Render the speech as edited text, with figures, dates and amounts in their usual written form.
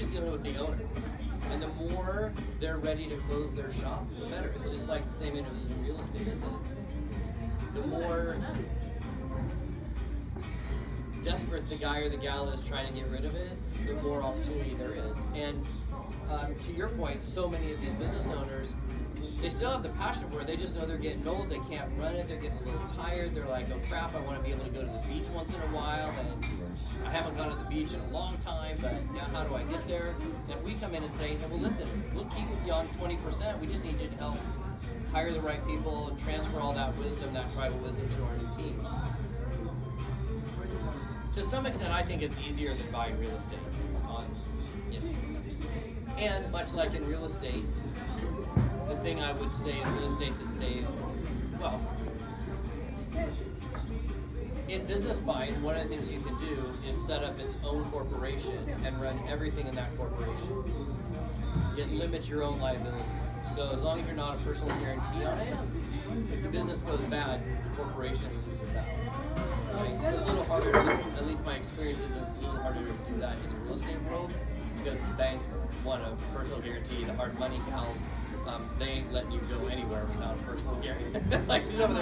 just dealing with the owner. And the more they're ready to close their shop, the better. It's just like the same in real estate, isn't it? The more desperate the guy or the gal is trying to get rid of it, the more opportunity there is. And to your point, so many of these business owners, they still have the passion for it. They just know they're getting old. They can't run it. They're getting a little tired. They're like, oh crap, I want to be able to go to the beach once in a while. And I haven't gone to the beach in a long time, but now how do I get there? And if we come in and say, hey, well, listen, we'll keep you on 20%. We just need you to help hire the right people and transfer all that wisdom, that tribal wisdom to our new team. To some extent, I think it's easier than buying real estate. And much like in real estate, the thing I would say in real estate that saves, well, in business buying, one of the things you can do is set up its own corporation and run everything in that corporation. It limits your own liability. So as long as you're not a personal guarantee on it, if the business goes bad, the corporation loses out. Right? It's a little harder, at least my experience is it's a little harder to do that in the real estate world because the banks want a personal guarantee. The hard money gals, they ain't letting you go anywhere without a personal guarantee. Like she's over there.